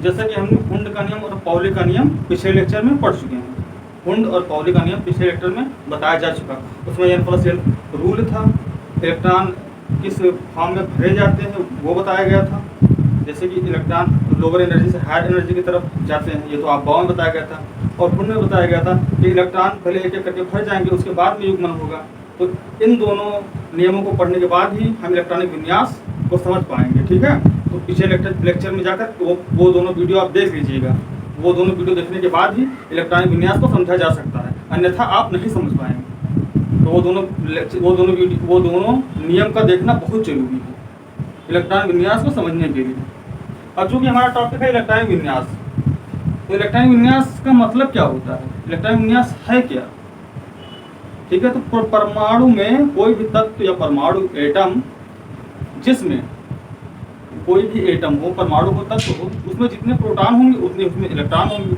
जैसा कि हमने हुंड का नियम और पाउली का नियम पिछले लेक्चर में पढ़ चुके हैं। हुंड और पाउली का नियम पिछले लेक्चर में बताया जा चुका। उसमें n+n रूल था, इलेक्ट्रॉन किस फॉर्म में भरे जाते हैं वो बताया गया था। जैसे कि इलेक्ट्रॉन लोअर एनर्जी से हायर एनर्जी की तरफ जाते हैं, ये तो अफवाह में बताया गया था। और हुंड में बताया गया था कि इलेक्ट्रॉन पहले एक एक करके भर जाएंगे, उसके बाद में युग्मन होगा। तो इन दोनों नियमों को पढ़ने के बाद ही हम इलेक्ट्रॉनिक विन्यास को समझ पाएंगे, ठीक है। तो पिछले लेक्चर में जाकर वो दोनों वीडियो आप देख लीजिएगा। वो दोनों वीडियो देखने के बाद ही इलेक्ट्रॉनिक विन्यास को समझा जा सकता है, अन्यथा आप नहीं समझ पाएंगे। तो वो दोनों नियम का देखना बहुत जरूरी है इलेक्ट्रॉनिक विन्यास को समझने के लिए। अब चूंकि हमारा टॉपिक है इलेक्ट्रॉनिक विन्यास, तो इलेक्ट्रॉनिक विन्यास का मतलब क्या होता है, इलेक्ट्रॉनिक विन्यास है क्या, ठीक है। तो परमाणु में कोई भी तत्व या परमाणु एटम, जिसमें कोई भी एटम हो, परमाणु हो, तत्व हो, उसमें जितने प्रोटॉन होंगे उतने उसमें इलेक्ट्रॉन होंगे,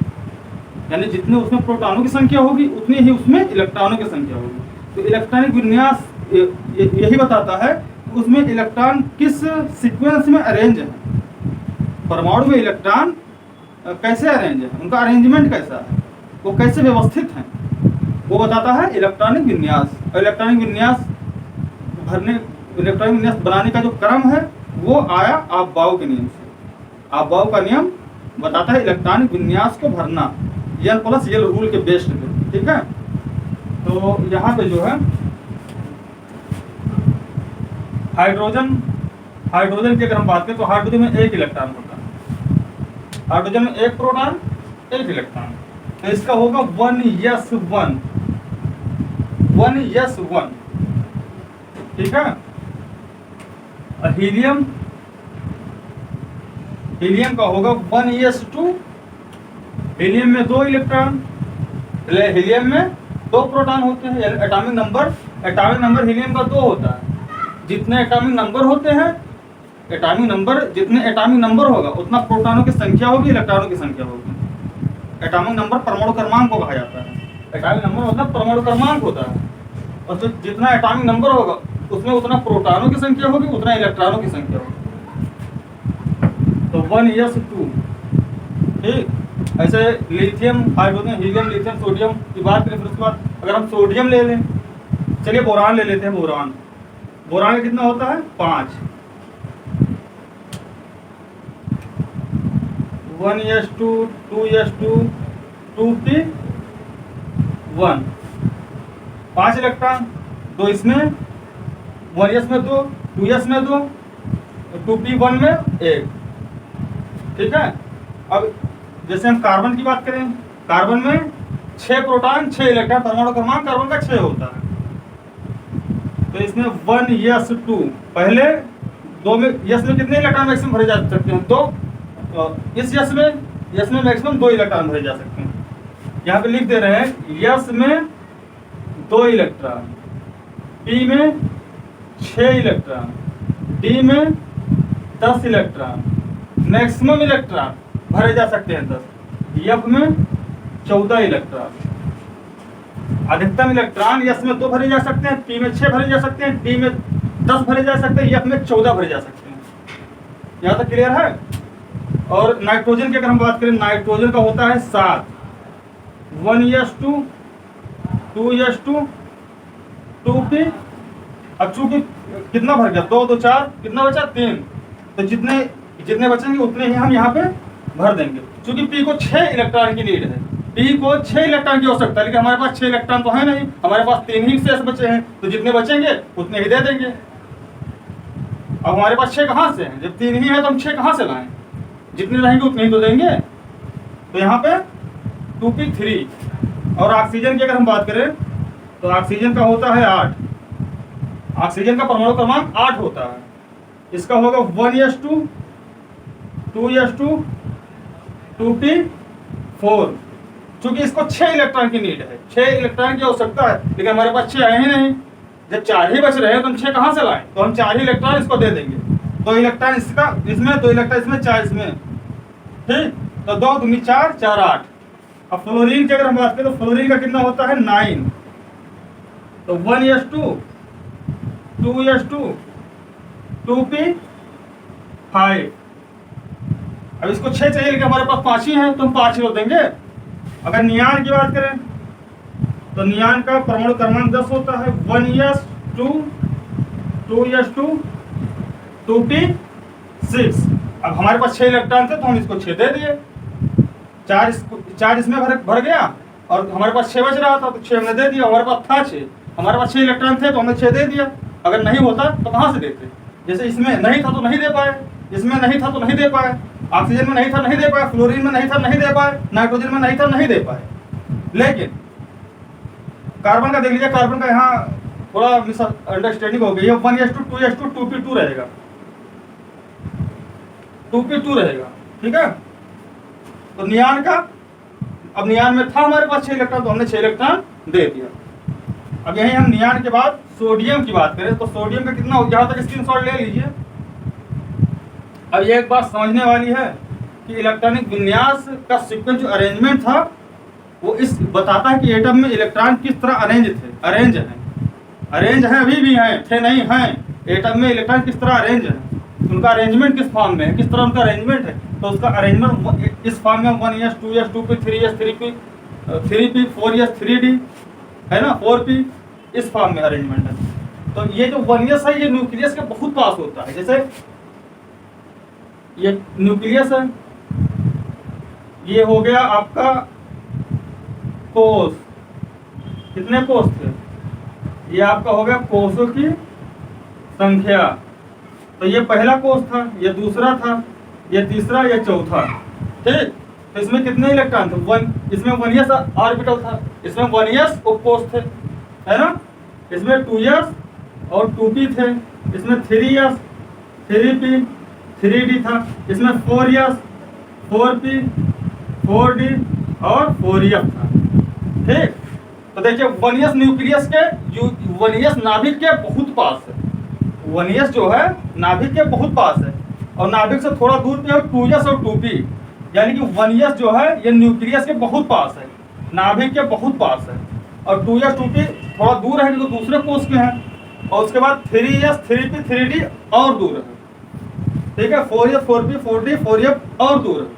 यानी जितने उसमें प्रोटॉनों की संख्या होगी उतनी ही उसमें इलेक्ट्रॉनों की संख्या होगी। तो इलेक्ट्रॉनिक विन्यास यही बताता है कि उसमें इलेक्ट्रॉन किस सीक्वेंस में अरेंज है, परमाणु में इलेक्ट्रॉन कैसे अरेंज है, उनका अरेंजमेंट कैसा है, वो कैसे व्यवस्थित हैं, वो बताता है इलेक्ट्रॉनिक विन्यास। और इलेक्ट्रॉनिक विन्यास बनाने का जो क्रम है वो आया अफबाउ के नियम से। अफबाउ का नियम बताता है इलेक्ट्रॉनिक विन्यास को भरना n+l रूल के बेस्ड पे, ठीक है। तो यहाँ पे जो है हाइड्रोजन की अगर हम बात करें तो हाइड्रोजन में एक इलेक्ट्रॉन होता है, हाइड्रोजन में एक प्रोटॉन एक इलेक्ट्रॉन। तो इसका होगा 1s1, ठीक है। हीलियम का होगा 1s2, हीलियम में 2 इलेक्ट्रॉन, हीलियम में 2 प्रोटॉन होते हैं। एटॉमिक नंबर हीलियम का 2 होता है। जितने एटॉमिक नंबर होते हैं, जितने एटॉमिक नंबर होगा उतना प्रोटॉनों की संख्या होगी, इलेक्ट्रॉनों की संख्या होगी। एटॉमिक नंबर परमाणु क्रमांक को कहा जाता है। एटॉमिक नंबर मतलब परमाणु क्रमांक होता है, और तो जितना एटॉमिक नंबर होगा उसमें उतना प्रोटॉनों की संख्या होगी, उतना इलेक्ट्रॉनों की संख्या होगी। तो 1s2, ठीक। ऐसे lithium, hydrogen, helium, lithium, sodium की बात करें, फिर उसके बाद अगर हम सोडियम ले लें, चलिए बोरान ले लेते हैं। बोरान का कितना होता है 5, 1s2, 2s2, 2p1, 5 इलेक्ट्रॉन, 2 इसमें, 1s में 2, 2s में 2, 2p1 में 1, ठीक है। अब जैसे हम कार्बन की बात करें, कार्बन में 6 प्रोटॉन 6 इलेक्ट्रॉन, परमाणु क्रमांक कार्बन का 6 होता है। तो इसमें 1s2, पहले 2 में, यस में कितने इलेक्ट्रॉन मैक्सिमम भरे जा सकते हैं, तो इस यस में मैक्सिमम 2 इलेक्ट्रॉन भरे जा सकते हैं। यहाँ पे लिख दे रहे हैं यस में 2 इलेक्ट्रॉन, पी में 6 इलेक्ट्रॉन, डी में 10 इलेक्ट्रॉन, मैक्सिमम इलेक्ट्रॉन भरे जा सकते हैं 10, एफ में 14 इलेक्ट्रॉन। अधिकतम इलेक्ट्रॉन यस में 2 भरे जा सकते हैं, पी में 6 भरे जा सकते हैं, डी में 10 भरे जा सकते हैं, एफ में 14 भरे जा सकते हैं। यहाँ तक क्लियर है। और नाइट्रोजन की अगर हम बात करें, नाइट्रोजन का होता है 7, 1s2, 2s2, 2p। अब चूंकि कितना भर गया, 2 2 4, कितना बचा 3, तो जितने बचेंगे उतने ही हम यहाँ पे भर देंगे। चूंकि पी को 6 इलेक्ट्रॉन की नीड है, पी को 6 इलेक्ट्रॉन की आवश्यकता है, लेकिन हमारे पास 6 इलेक्ट्रॉन तो है नहीं, हमारे पास 3 ही शेष बचे हैं, तो जितने बचेंगे उतने ही दे देंगे। अब हमारे पास 6 कहाँ से हैं, जब 3 ही है तो हम 6 कहाँ से लाएं, जितने रहेंगे उतने ही तो देंगे। तो यहाँ पे 2p3। और ऑक्सीजन की अगर हम बात करें तो ऑक्सीजन का होता है 8, ऑक्सीजन का परमाणु क्रमांक 8 होता है। इसका होगा 1s2, 2s2, 2p4। चूंकि इसको 6 इलेक्ट्रॉन की नीड है, 6 इलेक्ट्रॉन की आवश्यकता है, लेकिन हमारे पास 6 है ही नहीं। जब 4 ही बच रहे हैं तो हम 6 कहाँ से लाएं, तो हम 4 ही इलेक्ट्रॉन इसको दे देंगे। 2 इलेक्ट्रॉन इसका, इसमें 2 इलेक्ट्रॉन इसमें, 4 इसमें, ठीक। तो 2 दूनी 4, 4 8। अब फ्लोरीन की अगर हम बात करें तो फ्लोरीन का कितना होता है 9। तो 1s2, 2s2, 2p5। अब इसको 6 चाहिए लेकिन हमारे पास 5 ही हैं तो हम 5 ही तो देंगे। अगर नियान की बात करें तो नियान का परमाणु क्रमांक 10 होता है 1s2 2s2 2p6। अब हमारे पास 6 इलेक्ट्रॉन थे तो हम इसको 6 दे दिए, 4 इसमें भर गया और हमारे पास 6 बच रहा था तो 6 हमने दे दिया। हमारे पास था 6, हमारे पास 6 इलेक्ट्रॉन थे तो हमने 6 दे दिया। अगर नहीं होता तो कहाँ से देते? जैसे इसमें नहीं था तो नहीं दे पाए, इसमें नहीं था तो नहीं दे पाए, ऑक्सीजन में नहीं था नहीं दे पाए, फ्लोरीन में नहीं था नहीं दे पाए, नाइट्रोजन में नहीं था नहीं दे पाए। लेकिन कार्बन का देख लीजिए, कार्बन का यहाँ थोड़ा मिसअंडरस्टैंडिंग हो गई है। 1s2 2s2 2p2 रहेगा, 2p2 रहेगा, ठीक है। तो नियान का, अब नियान में था हमारे पास 6 इलेक्ट्रॉन तो हमने 6 इलेक्ट्रॉन दे दिया। अब यही हम नियान के बाद सोडियम की बात करें तो सोडियम का कितना हो, यहाँ तक स्क्रीनशॉट ले लीजिए। अब ये एक बात समझने वाली है कि इलेक्ट्रॉनिक विन्यास का सीक्वेंस जो अरेंजमेंट था वो इस बताता है कि एटम में इलेक्ट्रॉन किस तरह अरेंज हैं, अभी भी हैं, थे नहीं हैं। एटम में इलेक्ट्रॉन किस तरह अरेंज है, उनका अरेंजमेंट किस फॉर्म में है, किस तरह उनका अरेंजमेंट है। तो उसका अरेंजमेंट इस फॉर्म में 1s 2s 2p 3s 3p 3p 4s 3d है ना, 4p, इस फॉर्म में अरेंजमेंट है। तो ये जो 1s है ये न्यूक्लियस के बहुत पास होता है। जैसे ये न्यूक्लियस है, ये हो गया आपका कोष, कितने कोष थे, ये आपका हो गया कोषों की संख्या। तो ये पहला कोष था, ये दूसरा था, ये तीसरा, ये चौथा, ठीक। तो इसमें कितने इलेक्ट्रॉन थे, इसमें 1s ऑर्बिटल था, इसमें 1s उपकोष थे, है ना। इसमें 2s और 2p थे, इसमें 3s 3p 3d था, इसमें 4s 4p 4d और 4f था, ठीक। तो देखिए 1s न्यूक्लियस के 1s नाभिक के बहुत पास है, 1s जो है नाभिक के बहुत पास है और नाभिक से थोड़ा दूर पे है 2s और 2p, यानी कि 1s जो है ये न्यूक्लियस के बहुत पास है, नाभिक के बहुत पास है। और 2s 2p थोड़ा दूर है तो दूसरे कोष के हैं। और उसके बाद 3s 3p 3d और दूर है, ठीक है। 4s 4p 4d 4f और दूर है।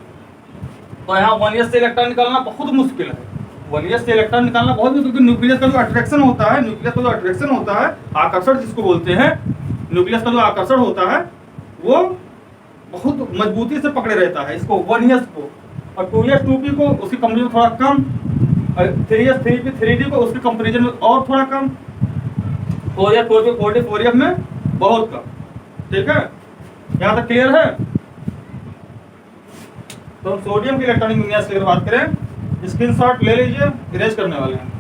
तो यहाँ 1s से इलेक्ट्रॉन निकालना बहुत मुश्किल है, 1s से इलेक्ट्रॉन निकालना बहुत मुश्किल, क्योंकि न्यूक्लियस का जो अट्रैक्शन होता है, न्यूक्लियस का जो अट्रैक्शन होता है, आकर्षण जिसको बोलते हैं, न्यूक्लियस का जो आकर्षण होता है वो बहुत मजबूती से पकड़े रहता है इसको 1s को। और 2s 2p को उसकी कंपेरिजन थोड़ा कम, और 3s 3p 3d को उसके कंपेरिजन में और थोड़ा कम, 4s 4p 4d 4f में बहुत कम, ठीक है। यहाँ तक क्लियर है। तो हम सोडियम के इलेक्ट्रॉनिक विन्यास की अगर बात करें, स्क्रीनशॉट ले लीजिए, इरेज करने वाले हैं।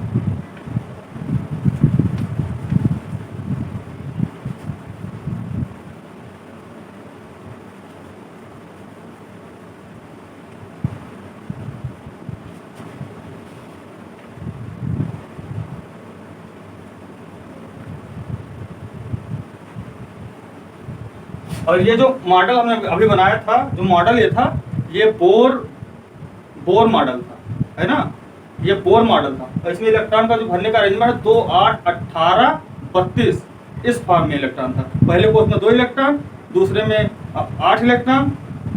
और ये जो मॉडल हमने अभी बनाया था, जो मॉडल ये था, ये बोर मॉडल था, है ना, ये बोर मॉडल था। और इसमें इलेक्ट्रॉन का जो भरने का अरेंजमेंट है 2 8 18 32 इस फॉर्म में इलेक्ट्रॉन था। पहले कोष में 2 इलेक्ट्रॉन, दूसरे में 8 इलेक्ट्रॉन,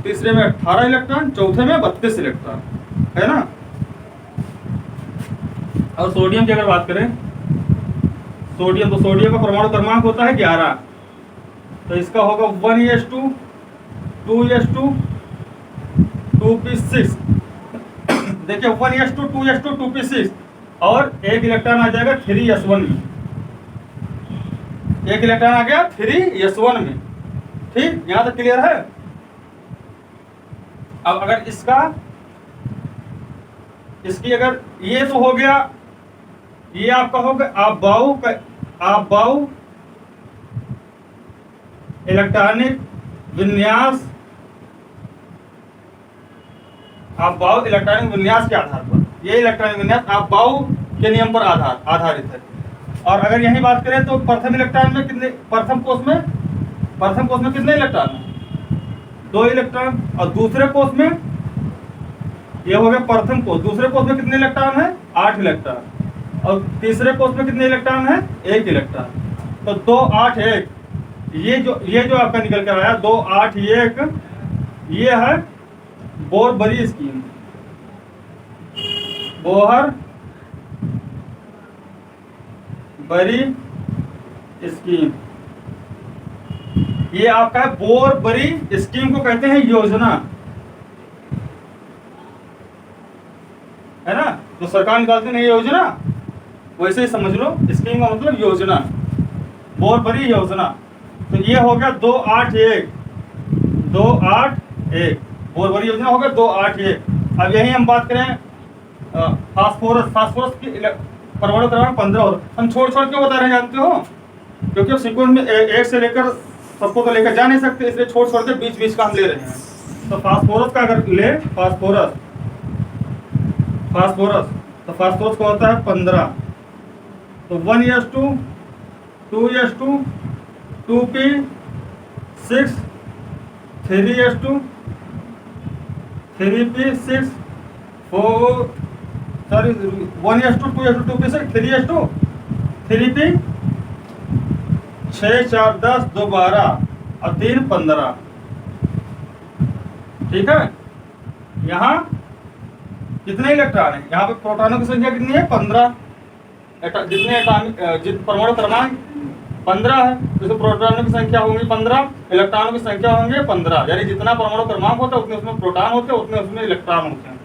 तीसरे में 18 इलेक्ट्रॉन, चौथे में 32 इलेक्ट्रॉन, है ना। और सोडियम की अगर बात करें, सोडियम, तो सोडियम का परमाणु क्रमांक होता है 11। तो इसका होगा 1s2 2s2 2p6। देखिए 1s2 2s2 2p6 और एक इलेक्ट्रॉन आ जाएगा 3s1 में, एक इलेक्ट्रॉन आ गया 3s1 में, ठीक। यहां तक क्लियर है। अब अगर इसकी अगर ये तो हो गया, ये आपका होगा आपबाऊ इलेक्ट्रॉनिक विन्यास, आपबाऊ इलेक्ट्रॉनिक विन्यास के आधार पर, ये इलेक्ट्रॉनिक विन्यास आपबाऊ के नियम पर आधारित है। और अगर यही बात करें तो प्रथम इलेक्ट्रॉन में कितने, प्रथम कोष में कितने इलेक्ट्रॉन है, 2 इलेक्ट्रॉन। और दूसरे कोष में, ये हो गया प्रथम कोष, दूसरे कोष में कितने इलेक्ट्रॉन है, 8 इलेक्ट्रॉन। और तीसरे कोष में कितने इलेक्ट्रॉन है, 1 इलेक्ट्रॉन। तो 2 8 1, ये जो आपका निकल कर आया 2 8 1, ये है बोर बरी स्कीम, बोहर बरी स्कीम, ये आपका है बोर बरी स्कीम को कहते हैं योजना, है ना। तो सरकार निकालती नहीं योजना, वैसे ही समझ लो, स्कीम का मतलब योजना, बोर बरी योजना। तो ये हो गया 281, 281 बोर बरी योजना हो गया 281। अब यही हम बात करें फास्फोरस, फास्फोरस की परमाणु क्रमांक 15 होता। हम छोड़ छोड़ क्यों बता रहे हैं जानते हो? क्योंकि सीक्वेंस में एक से लेकर सबको तो लेकर जा नहीं सकते, इसलिए छोड़ छोड़ के बीच बीच का हम ले रहे हैं। तो फास्फोरस का अगर ले, फास्फोरस, फास्फोरस तो फास्फोरस का होता है 15। तो 1s2, 2s2, 2p6, 3s2, 3p6, 4 sorry 1s2, 2s2, 2p6, 3s2, 3p 6 4 10 2 12 और 3 15। ठीक है। यहाँ कितने इलेक्ट्रॉन है? यहाँ पे प्रोटॉनों की संख्या कितनी है? 15। जितने एटॉमिक परमाणु क्रमांक 15 है, तो प्रोटॉनों की संख्या होंगी 15, इलेक्ट्रॉनों की संख्या होंगे 15। यानी जितना परमाणु क्रमांक होता है उतने उसमें प्रोटॉन होते हैं, उतने उसमें इलेक्ट्रॉन होते हैं।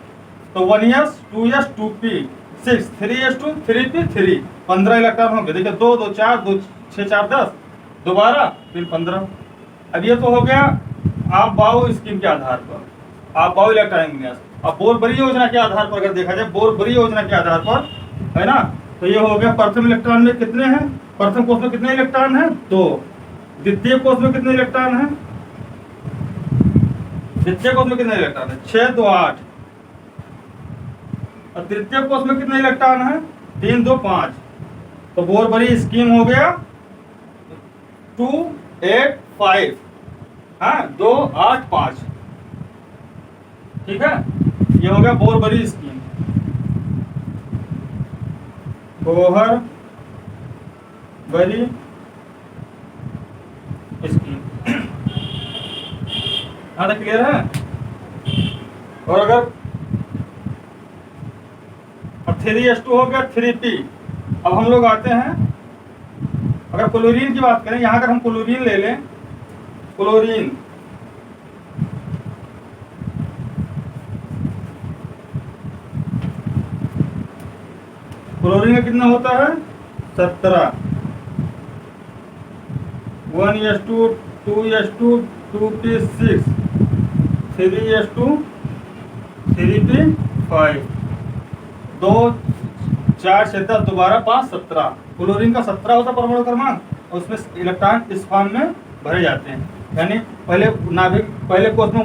तो 1s, 2s, 2p6, 3s2, 3p3 15 electron होंगे। देखिए 2 2 4 2 6 4 10 2 12 फिर 15। अब ये तो हो गया आप बाउ स्कीम के आधार पर, आप बाउ इलेक्ट्रॉनिक विन्यास। अब बोर बरी योजना के आधार पर अगर देखा जाए, बोर बरी योजना के आधार पर, है ना, तो ये हो गया प्रथम इलेक्ट्रॉन में कितने हैं? प्रथम कोष में कितने इलेक्ट्रॉन हैं? 2। द्वितीय कोष में कितने इलेक्ट्रॉन हैं? द्वितीय कोष में कितने इलेक्ट्रॉन है? 6 2 8। और तृतीय कोष में कितने इलेक्ट्रॉन हैं? 3 2 5। तो बोर बरी स्कीम हो गया 2 8 5, हाँ 2 8 5। ठीक है, ये हो गया बोर बरी स्कीम, बोहर बरी स्कीम। हाँ तो क्लियर है। और अगर 3s2 हो गया 3p। अब हम लोग आते हैं, अगर क्लोरीन की बात करें, यहां अगर हम क्लोरीन ले लें, क्लोरीन क्लोरीन का कितना होता है? 17। 1s2, 2s2, 2p6, 3s2, 3p5, 2 4 6 10 2 12 5 17। Chlorine का 17 होता परमाणु क्रमांक, और उसमें इलेक्ट्रॉन इस फॉर्म में भरे जाते हैं। यानी पहले नाभिक, पहले कोष में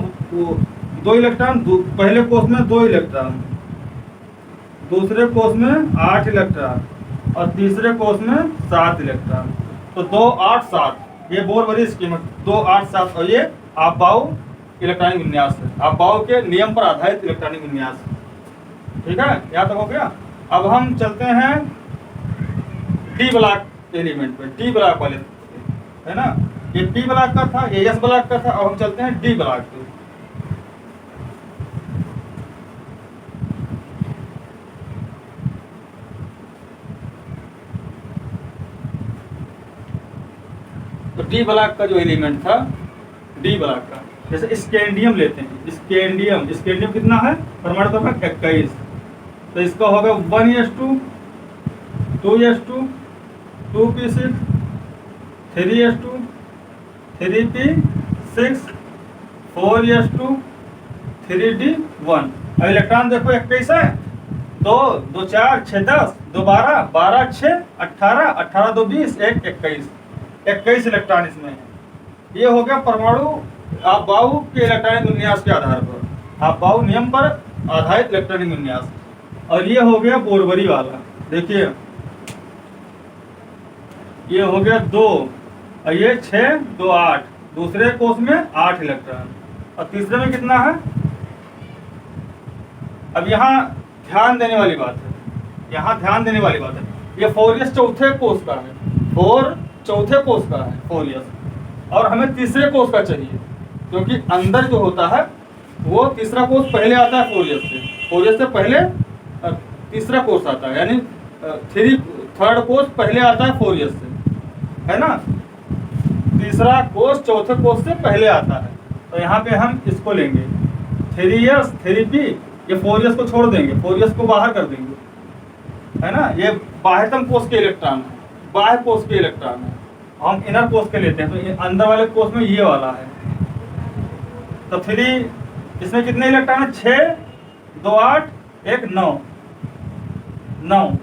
2 इलेक्ट्रॉन, पहले कोष में 2 इलेक्ट्रॉन, दूसरे कोष में 8 इलेक्ट्रॉन, और तीसरे कोष में 7 इलेक्ट्रॉन। तो 2 8 7 ये बोर बरी स्कीम है, 2 8 7। और ये आपबाउ इलेक्ट्रॉनिक विन्यास है, आपबाउ के नियम पर आधारित इलेक्ट्रॉनिक विन्यास। ठीक है, यहाँ तक हो गया। अब हम चलते हैं डी ब्लॉक एलिमेंट पे, डी ब्लॉक वाले, है ना। ये पी ब्लॉक का था, ये एस ब्लॉक का था। अब हम चलते हैं डी ब्लॉक पे। तो डी ब्लॉक का जो एलिमेंट था, डी ब्लॉक का, जैसे स्कैंडियम लेते हैं, स्कैंडियम, स्कैंडियम कितना है? परमाणु क्रमांक 21। तो इसका होगा 1s2, 2s2, 2p6, 3s2, 3p6, 4s2, 3d1। अब इलेक्ट्रॉन देखो 21 है, 2 2 4 6 10 2 12 12 6 18 18 2 20 1 21 इलेक्ट्रॉन इसमें है। ये हो गया परमाणु आपबाउ के इलेक्ट्रॉनिक विन्यास के आधार पर, आपबाउ नियम पर आधारित इलेक्ट्रॉनिक विन्यास। और ये हो गया बोर बरी वाला। देखिए ये हो गया 2 और ये 6 2 8। दूसरे कोष में 8 इलेक्ट्रॉन, और तीसरे में कितना है? अब यहाँ ध्यान देने वाली बात है, यहाँ ध्यान देने वाली बात है, ये 4s चौथे कोष का है, 4 चौथे कोष का है 4s, और हमें तीसरे कोष का चाहिए, क्योंकि अंदर जो होता है वो तीसरा कोर्स पहले आता है 4 ईयर्स से। 4 ईयर्स से पहले तीसरा कोर्स आता है, यानी थर्ड कोर्स पहले आता है 4 ईयर्स से, है ना। तीसरा कोर्स चौथे कोर्स से पहले आता है। तो यहाँ पे हम इसको लेंगे 3 ईयर्स 3P, ये 4 ईयर्स को छोड़ देंगे, 4 ईयर्स को बाहर कर देंगे, है ना। ये बाह्यतम कोष के इलेक्ट्रॉन है, बाह्य कोष के इलेक्ट्रॉन है। हम इनर कोष के लेते हैं, तो अंदर वाले कोष में ये वाला है। तो 3, इसमें कितने इलेक्ट्रॉन है? 6, 2 8, 1 9, 9।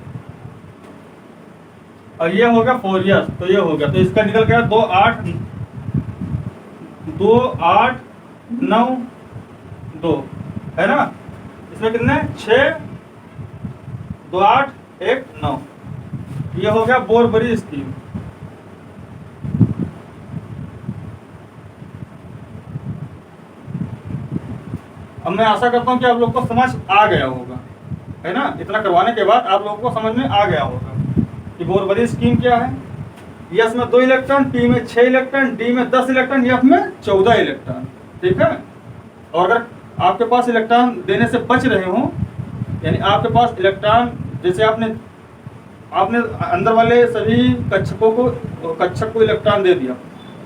और ये हो गया 4 ईयर्स, तो ये हो गया, तो इसका निकल गया 2 8 9 2, है ना। इसमें कितने? 6, 2 8, 1 9। ये हो गया बोरबरी स्कीम। अब मैं आशा करता हूं कि आप लोग को समझ आ गया होगा, है ना। इतना करवाने के बाद आप लोगों को समझ में आ गया होगा कि बोरबरी स्कीम क्या है। यस में 2 इलेक्ट्रॉन, पी में 6 इलेक्ट्रॉन, डी में 10 इलेक्ट्रॉन, एफ में 14 इलेक्ट्रॉन, ठीक है। और अगर आपके पास इलेक्ट्रॉन देने से बच रहे हो, यानी आपके पास इलेक्ट्रॉन, जैसे आपने अंदर वाले सभी कक्षक को इलेक्ट्रॉन दे दिया,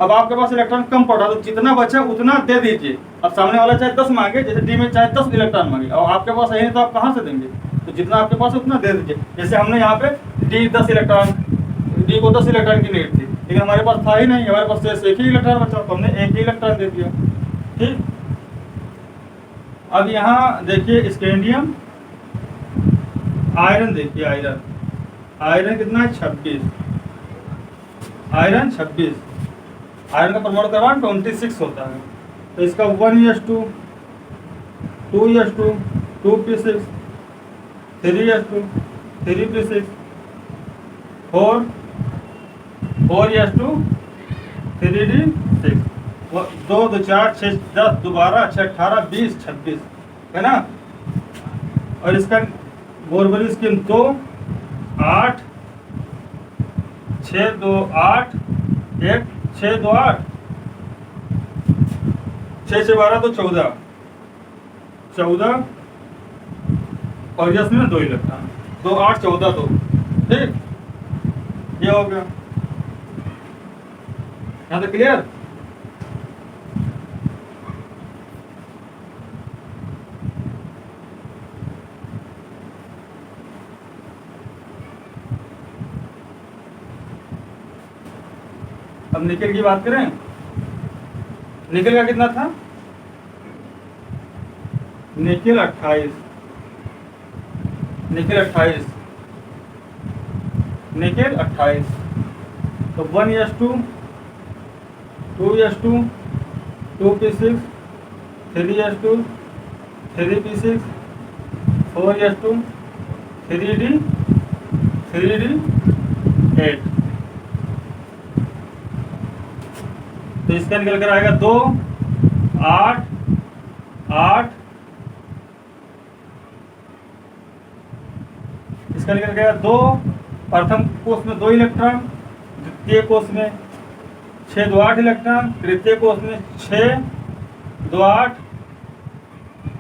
अब आपके पास इलेक्ट्रॉन कम पड़ा, तो जितना बचा उतना दे दीजिए। अब सामने वाला चाहे 10 मांगे, जैसे डी में चाहे 10 इलेक्ट्रॉन मांगे, और आपके पास है नहीं तो आप कहाँ से देंगे? तो जितना आपके पास उतना दे दीजिए। जैसे हमने यहाँ पे डी को 10 इलेक्ट्रॉन की नीड थी, लेकिन हमारे पास था ही नहीं, हमारे पास सिर्फ एक ही इलेक्ट्रॉन बचा, तो हमने एक ही इलेक्ट्रॉन दे दिया, ठीक। अब यहाँ देखिए स्कैंडियम, आयरन देखिए, आयरन कितना है? 26, आयरन 26। आयरन का परमाणु क्रमांक 26 होता है। तो इसका 1s2, 2s2, 2p6, 3s2, 3p6, 4s2, 3d6, 2 2 4 6 10 12 6 18 20 26, है ना। और इसका बोरबरी स्कीम 2 8 6 2 8 1 6 2 8 6 6 12 तो 14, और इसमें 2 इलेक्ट्रॉन, 2 8 14 2, ठीक। ये हो गया, यहाँ तक क्लियर। अब निकेल की बात करें, निकेल का कितना था? Nickel 28, nickel 28। तो 1s2, 2s2, 2p6, 3s2, 3p6, 4s2, 3d8। तो इसका निकल कर आएगा 2 8 8। इसका निकल गया 2, प्रथम कोष में 2 इलेक्ट्रॉन, द्वितीय कोष में 6 2 8 इलेक्ट्रॉन, तृतीय कोष में 6 2 8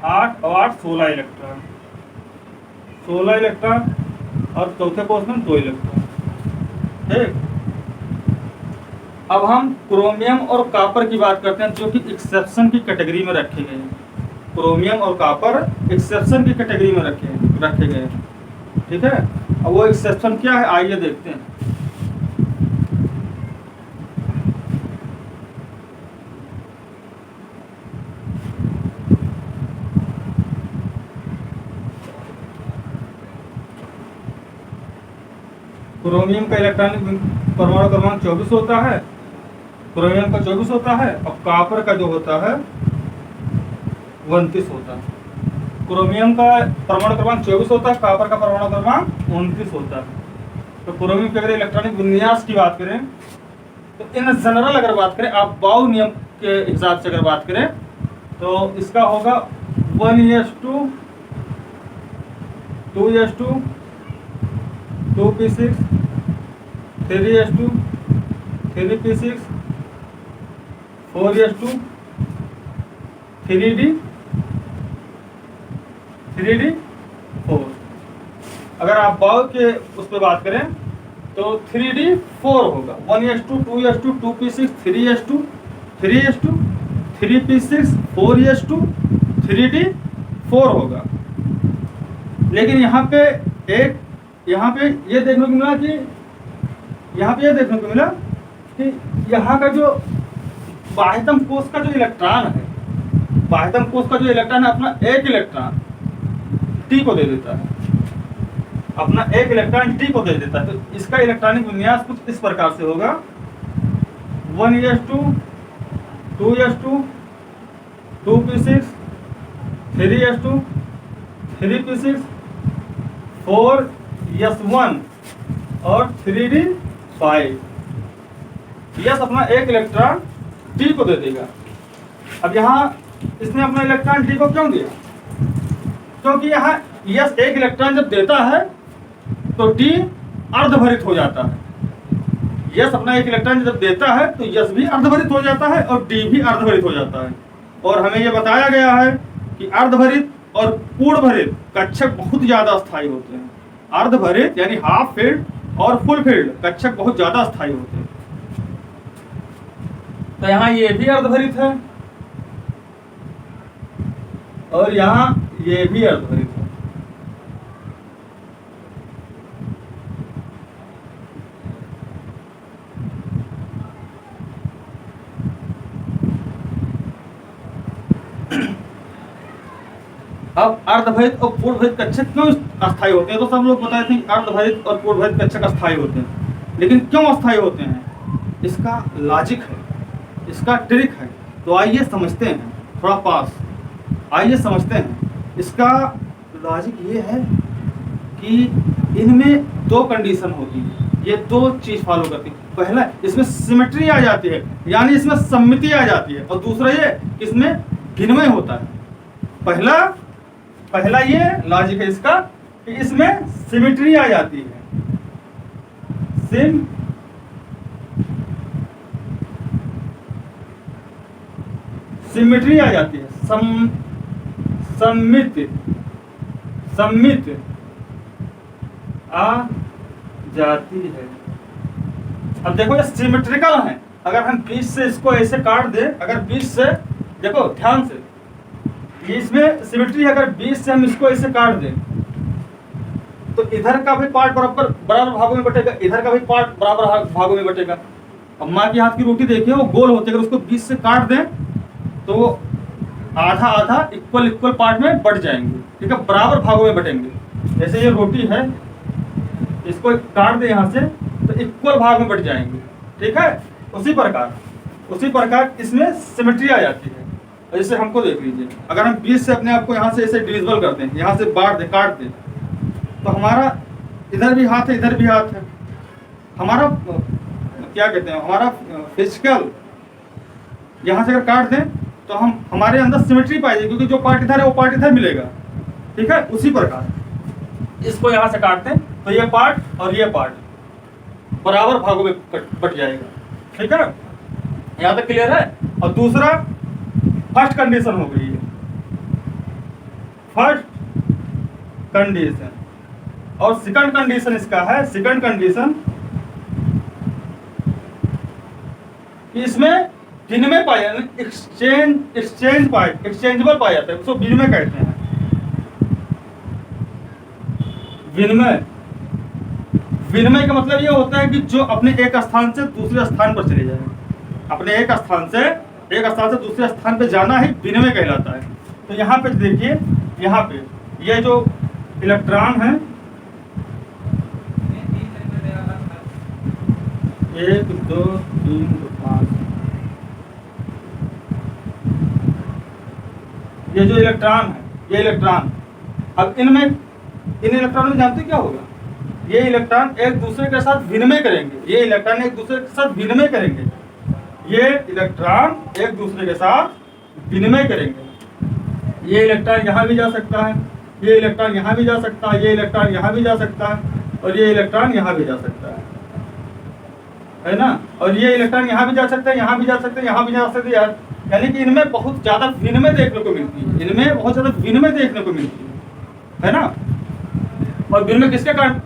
8 और 8 16 इलेक्ट्रॉन, 16 इलेक्ट्रॉन, और चौथे कोष में 2 इलेक्ट्रॉन, ठीक। अब हम क्रोमियम और कॉपर की बात करते हैं, जो कि एक्सेप्शन की कैटेगरी में रखे गए हैं। क्रोमियम और कॉपर एक्सेप्शन की कैटेगरी में रखे गए हैं, ठीक है। अब वो एक्सेप्शन क्या है, आइए देखते हैं। क्रोमियम का इलेक्ट्रॉनिक परमाणु क्रमांक 24 होता है, क्रोमियम का 24 होता है, और कॉपर का जो होता है 29 होता है। क्रोमियम का परमाणु क्रमांक 24 होता है, कॉपर का परमाणु क्रमांक 29 होता है। तो क्रोमियम के अगर इलेक्ट्रॉनिक विन्यास की बात करें, तो इन जनरल अगर बात करें, आप बाउ नियम के हिसाब से अगर बात करें, तो इसका होगा 1s2, 2s2, 2p6, 3s2, 3p6, 4s2, 3d8, 3D4। अगर आप बाउ के उस पर बात करें तो 3D4 होगा, 1s2 2s2 2p6 3s2 3s2 3p6 4s2 3D4 होगा। लेकिन यहाँ पे ये देखने को मिला कि यहाँ का जो बाह्यतम कोश का जो इलेक्ट्रॉन है, अपना एक इलेक्ट्रॉन टी को दे देता है, तो इसका इलेक्ट्रॉनिक विन्यास कुछ इस प्रकार से होगा, 1s2 2s2 2p6 3s2 3p6 4s1 और 3D5। यस अपना एक इलेक्ट्रॉन टी को दे देगा। अब यहाँ इसने अपना इलेक्ट्रॉन टी को क्यों दिया? क्योंकि यहाँ यस एक इलेक्ट्रॉन जब देता है तो टी अर्धभरित हो जाता है। यस अपना एक इलेक्ट्रॉन जब देता है तो यस भी अर्धभरित हो जाता है और डी भी अर्धभरित हो जाता है। और हमें यह बताया गया है कि अर्धभरित और पूर्णभरित कक्षक बहुत ज्यादा स्थायी होते हैं। अर्धभरित यानी हाफ फील्ड और फुल फील्ड कक्षक बहुत ज्यादा स्थायी होते हैं। तो यहाँ ये भी अर्धभरित है और यहाँ ये भी अर्धभरित है। अब अर्धभरित और पूर्णभरित कक्षक क्यों अस्थायी होते हैं? तो सब लोग बताए थे कि अर्धभरित और पूर्णभरित कक्षक अस्थायी होते हैं, लेकिन क्यों अस्थायी होते हैं? इसका लॉजिक है, इसका ट्रिक है। तो आइए समझते हैं, थोड़ा पास आइए समझते हैं। इसका लॉजिक ये है कि इनमें दो कंडीशन होती है, ये दो चीज फॉलो करती है। पहला, इसमें सिमेट्री आ जाती है, यानी इसमें सममिति आ जाती है, और दूसरा ये इसमें विनिमय होता है। पहला ये लॉजिक है इसका कि इसमें सिमेट्री आ जाती है, सिमेट्री आ जाती है, सम्मित आ जाती है। अब देखो ये सिमेट्रिकल है। अगर हम बीच से इसको ऐसे काट दें, अगर बीच से देखो ध्यान से, ये इसमें सिमेट्री है। अगर बीच से हम इसको ऐसे काट दें तो इधर का भी पार्ट बराबर भागों में बटेगा, इधर का भी पार्ट बराबर भागों में बटेगा। अब माँ के हाथ की रोटी देखिए, वो गोल होती है। अगर उसको बीच से काट दें तो आधा आधा इक्वल पार्ट में बट जाएंगे, ठीक है, बराबर भागों में बटेंगे। जैसे ये रोटी है, इसको काट दें यहाँ से तो इक्वल भाग में बट जाएंगे, ठीक है। उसी प्रकार इसमें सिमेट्री आ जाती है। जैसे हमको देख लीजिए, अगर हम बीच से अपने आप को यहाँ से ऐसे डिविजिबल करते हैं, यहाँ से बांट दें, काट दें, तो हमारा इधर भी हाथ है, इधर भी हाथ है। हमारा क्या कहते हैं, हमारा फिजिकल यहाँ से अगर काट दें तो हमारे अंदर सिमेट्री पाएगी, क्योंकि जो पार्ट इधर है वो पार्ट इधर मिलेगा, ठीक है। उसी प्रकार इसको यहाँ से काटते हैं तो ये पार्ट और ये पार्ट बराबर भागों में बट जाएगा, ठीक है। यहाँ तक क्लियर है। और दूसरा फर्स्ट कंडीशन हो गई है, फर्स्ट कंडीशन। और सेकंड कंडीशन इसका है, सेकंड कंडीशन इसमें विनिमय पाया, एक्सचेंजेबल पाया जाता है, उसको विनिमय कहते हैं। विनिमय का मतलब ये होता है कि जो अपने एक स्थान से दूसरे स्थान पर चले जाए, अपने एक स्थान से दूसरे स्थान पे जाना ही विनिमय कहलाता है। तो यहाँ पे देखिए, यहाँ पे ये जो इलेक्ट्रॉन है, 1 2 3 5, ये जो इलेक्ट्रॉन है, ये इलेक्ट्रॉन, अब इन इलेक्ट्रॉन में जानते क्या होगा? ये इलेक्ट्रॉन एक दूसरे के साथ विनिमय करेंगे, ये इलेक्ट्रॉन एक दूसरे के साथ विनिमय करेंगे, ये इलेक्ट्रॉन एक दूसरे के साथ विनिमय करेंगे। ये इलेक्ट्रॉन यहाँ भी जा सकता है, ये इलेक्ट्रॉन यहाँ भी जा सकता है, ये इलेक्ट्रॉन यहाँ भी जा सकता है, और ये इलेक्ट्रॉन यहाँ भी जा सकता है ना। और ये इलेक्ट्रॉन यहाँ भी जा सकता है, यहाँ भी जा सकते हैं, यहाँ भी जा सकते हैं। यानी कि इनमें बहुत ज़्यादा विनिमय देखने को मिलती है, है ना। और विनिमय किसके कारण,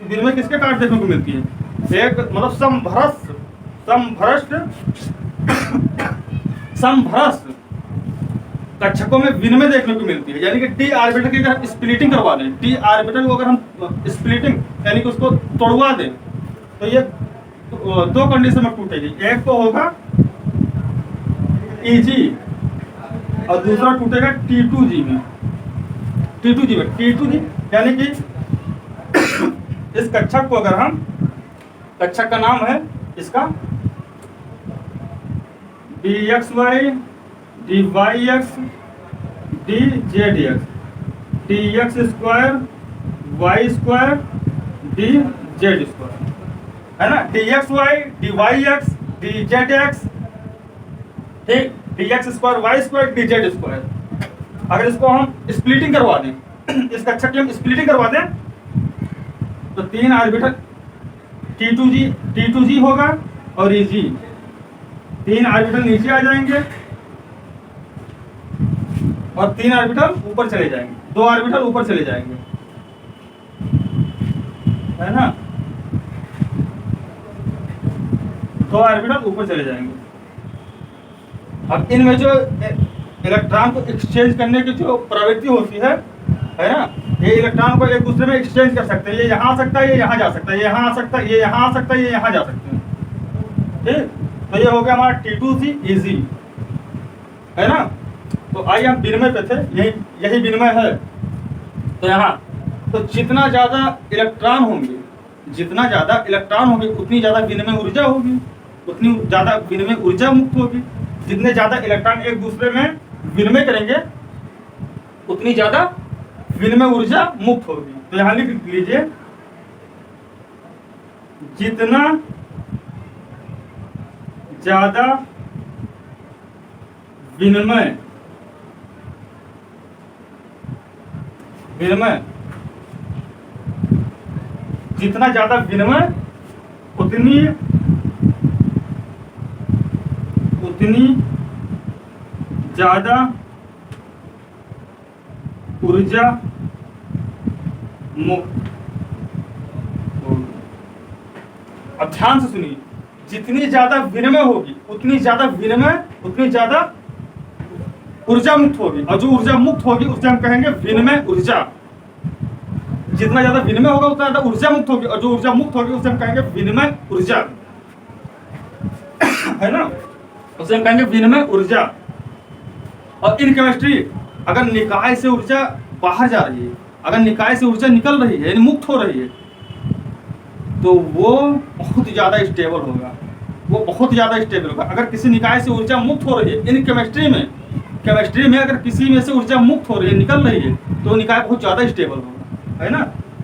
विनिमय किसके कारण देखने को मिलती है, एक मतलब समभ्रष्ट कक्षकों में विनिमय देखने को मिलती है। यानी कि डी ऑर्बिटल की अगर स्प्लिटिंग करवा दें, डी ऑर्बिटल को अगर हम स्प्लिटिंग यानी कि उसको तोड़वा दें, तो ये दो कंडीशन में टूटेगी। एक तो होगा Eg और दूसरा टूटेगा T2G में। T2G यानी कि इस कक्षक को अगर हम, कक्षक का नाम है इसका dxy dyx dzx dx square y square dz square, है ना। dxy dyx dzx, ठीक, dx square y square dz square. अगर इसको हम स्प्लिटिंग करवा दें, इस कक्षक की हम स्प्लिटिंग करवा दें, तो तीन ऑर्बिटल T2G होगा और Eg, तीन ऑर्बिटल नीचे आ जाएंगे और तीन ऑर्बिटल ऊपर चले जाएंगे, दो ऑर्बिटल ऊपर चले जाएंगे, है ना, दो ऑर्बिटल ऊपर चले जाएंगे। अब इनमें जो इलेक्ट्रॉन को एक्सचेंज करने की जो प्रवृत्ति होती है ना, ये इलेक्ट्रॉन को एक दूसरे में एक्सचेंज कर सकते हैं। ये यहाँ आ सकता है, ये यहाँ जा सकता है, ये यहाँ आ सकता है, ये यहाँ आ सकता है, ये यहाँ जा सकते हैं, ठीक। तो ये हो गया हमारा T2G Eg, है ना। तो आइए हम विनिमय पे थे, यही विनिमय है। तो यहाँ तो जितना ज्यादा इलेक्ट्रॉन होंगे, जितना ज्यादा इलेक्ट्रॉन होंगे उतनी ज्यादा विनिमय ऊर्जा होगी, उतनी ज्यादा विनिमय ऊर्जा मुक्त होगी। जितने ज्यादा इलेक्ट्रॉन एक दूसरे में विनिमय करेंगे उतनी ज्यादा विनिमय ऊर्जा मुक्त होगी। तो यहाँ लिख लीजिए, जितना ज्यादा विनिमय जितना ज्यादा विनिमय उतनी ज्यादा ऊर्जा मुक्त होगी। अब ध्यान से सुनिए, जितनी ज्यादा विनिमय होगी उतनी ज्यादा ऊर्जा मुक्त होगी, और जो ऊर्जा मुक्त होगी उसे हम कहेंगे विनिमय ऊर्जा। जितना ज्यादा विनिमय होगा उतना ज्यादा ऊर्जा मुक्त होगी, और जो ऊर्जा मुक्त होगी उसे हम कहेंगे विनिमय ऊर्जा, है ना, उसे हम कहेंगे विनिमय ऊर्जा। और इन केमिस्ट्री अगर निकाय से ऊर्जा बाहर जा रही है, अगर निकाय से ऊर्जा निकल रही है यानी मुक्त हो रही है, तो वो बहुत ज्यादा स्टेबल होगा, वो बहुत ज्यादा स्टेबल होगा। अगर किसी निकाय से ऊर्जा मुक्त हो रही है, इन केमिस्ट्री में अगर किसी में से ऊर्जा मुक्त हो रही है, निकल रही है, तो निकाय बहुत ज्यादा स्टेबल होगा, है ना।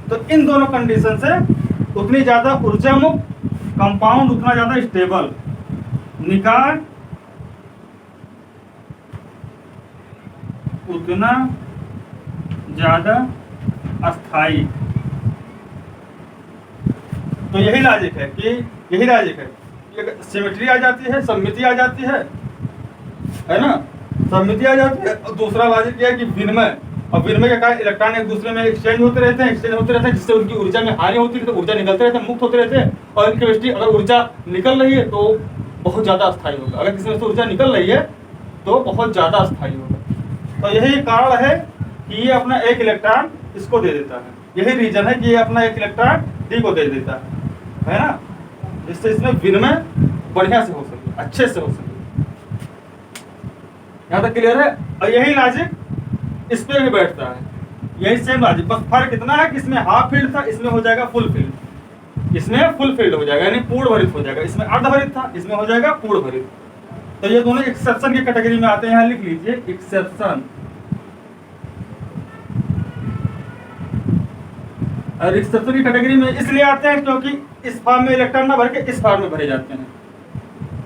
तो इन दोनों कंडीशन से उतनी ज्यादा ऊर्जा मुक्त कंपाउंड उतना ज्यादा स्टेबल, निकाय उतना ज्यादा अस्थाई। तो यही लॉजिक है कि सिमेट्री आ जाती है, सममिति आ जाती है ना, सममिति आ जाती है। और दूसरा लॉजिक यह है कि विनिमय, और विनिमय के कारण इलेक्ट्रॉन एक दूसरे में एक्सचेंज होते रहते हैं, जिससे उनकी ऊर्जा में हानि होती है, तो ऊर्जा निकलते रहते हैं, मुक्त होते रहते हैं। और इनकी केमिस्ट्री अगर ऊर्जा निकल रही है तो बहुत ज्यादा अस्थायी होगा, अगर किसी में से ऊर्जा निकल रही है तो बहुत ज्यादा अस्थायी होगा। तो यही कारण है कि ये अपना एक इलेक्ट्रॉन इसको दे देता है, यही रीजन है कि ये अपना एक इलेक्ट्रॉन डी को दे देता है ना, जिससे इसमें विनिमय बढ़िया से हो सके, अच्छे से हो सके। यहाँ तक क्लियर है। और यही लॉजिक इस पे भी बैठता है, यही सेम लॉजिक, बस फर्क इतना है कि इसमें हाफ फील्ड था, इसमें हो जाएगा फुल फील्ड, इसमें फुल फील्ड हो जाएगा यानी पूर्ण भरित हो जाएगा, इसमें अर्धभरित था, इसमें हो जाएगा पूर्ण भरित। तो ये दोनों एक्सेप्शन की कैटेगरी में आते हैं, यहाँ लिख लीजिए एक्सेप्शन। और एक्सेप्शन की कैटेगरी में इसलिए आते हैं क्योंकि इस फॉर्म में इलेक्ट्रॉन ना भर के इस फॉर्म में भरे जाते हैं,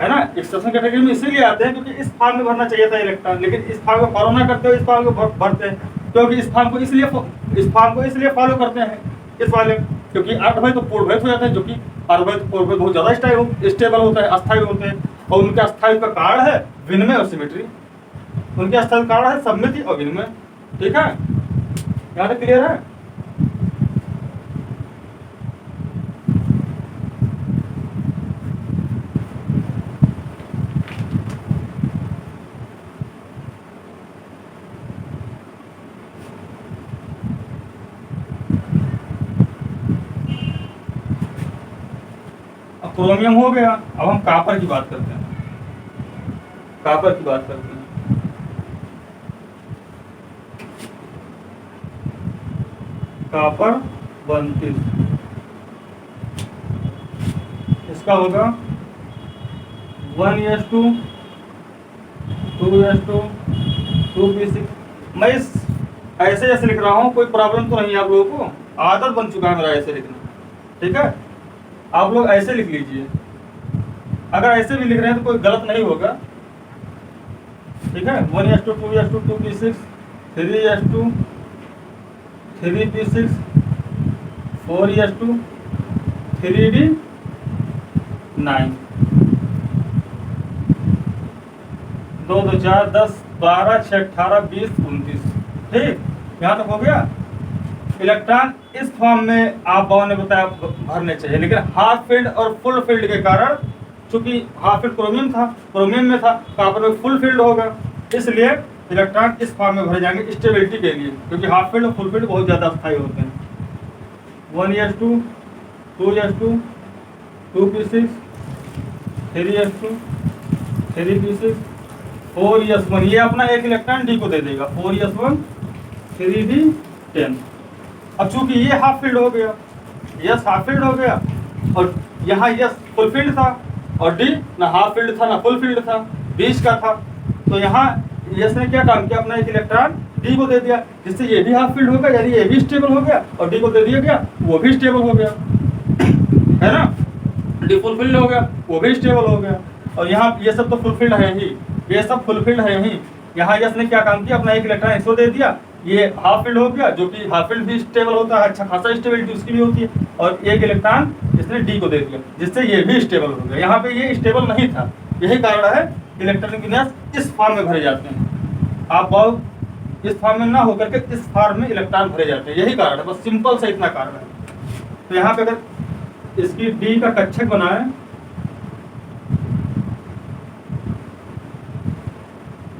है ना। एक्सेप्शन कैटेगरी में इसीलिए आते हैं क्योंकि इस फॉर्म में भरना चाहिए था इलेक्ट्रॉन, लेकिन इस फॉर्म को फॉलो ना करते हुए इस फॉर्म को भरते हैं, क्योंकि इस फॉर्म को इसलिए फॉलो करते हैं इस वाले, क्योंकि अर्धभरित तो पूर्णभरित हो जाता है, जो कि अर्धभरित पूर्णभरित बहुत ज्यादा स्टेबल होता है, अस्थायी होते हैं। और उनके अस्थायी का कारण है विनिमय और सिमेट्री, उनके अस्थायी कारण है सममिति और विनिमय, ठीक है। यहाँ तक क्लियर है? अब क्रोमियम हो गया, अब हम कापर की बात करते हैं। कापर की बात करते हैं। कापर 32, इसका होगा 1:2, 2:2, 2p6। मैं इस ऐसे ऐसे लिख रहा हूँ, कोई प्रॉब्लम तो नहीं है आप लोगों को? आदत बन चुका है मेरा ऐसे लिखना, ठीक है? आप लोग ऐसे लिख लीजिए, अगर ऐसे भी लिख रहे हैं तो कोई गलत नहीं होगा, ठीक है? 1:2, 2:2, 2p6, 3:2, 3p6, 4:2, 3d9, 2 2 4 10 12 6 18 20 29, ठीक? यहाँ तक हो गया। इलेक्ट्रॉन इस फॉर्म में आप बाबा ने बताया भरने चाहिए, लेकिन हाफ फील्ड और फुल फील्ड के कारण, चूंकि हाफ फील्ड क्रोमियम था, क्रोमियम में था, कापर में फुल फील्ड होगा, इसलिए इलेक्ट्रॉन इस फॉर्म में भरे जाएंगे स्टेबिलिटी के लिए, क्योंकि हाफ फील्ड और फुल फील्ड बहुत ज़्यादा स्थायी होते हैं। 1:2, 2:2, 2p6, 3:2, 3p6, 4s1, ये अपना एक इलेक्ट्रॉन डी को दे देगा, 4s1, 3d10। अब चूंकि ये हाफ फील्ड हो गया, यस हाफ फील्ड हो गया, और यहाँ यस फुल फील्ड था, और डी ना हाफ फील्ड था ना फुल फील्ड था, बीच का था, तो यहाँ यस ने क्या काम किया, अपना एक इलेक्ट्रॉन डी को दे दिया, जिससे ये भी हाफ फील्ड हो गया, यानी ये भी स्टेबल हो गया, और डी को दे दिया गया, वो भी स्टेबल हो गया, है ना? डी फुल फील्ड हो गया, वो भी स्टेबल हो गया, और यहाँ ये सब तो फुल फील्ड है ही, ये सब फुल फील्ड है ही। यहाँ यस ने क्या काम किया, अपना एक इलेक्ट्रॉन इसको दे दिया, ये हाफ फील्ड हो गया, जो कि हाफ फील्ड भी स्टेबल होता है, अच्छा खासा स्टेबिलिटी उसकी भी होती है, और एक इलेक्ट्रॉन इसने डी को दे दिया, जिससे ये भी स्टेबल हो गया। यहाँ पे ये स्टेबल नहीं था, यही कारण है इलेक्ट्रॉनिक विन्यास इस फॉर्म में भरे जाते हैं। आप बहुत इस फॉर्म में ना होकर के इस फॉर्म में इलेक्ट्रॉन भरे जाते हैं, यही कारण है, बस सिंपल से इतना कारण है। तो यहाँ पे अगर इसकी डी का कक्षक बनाए,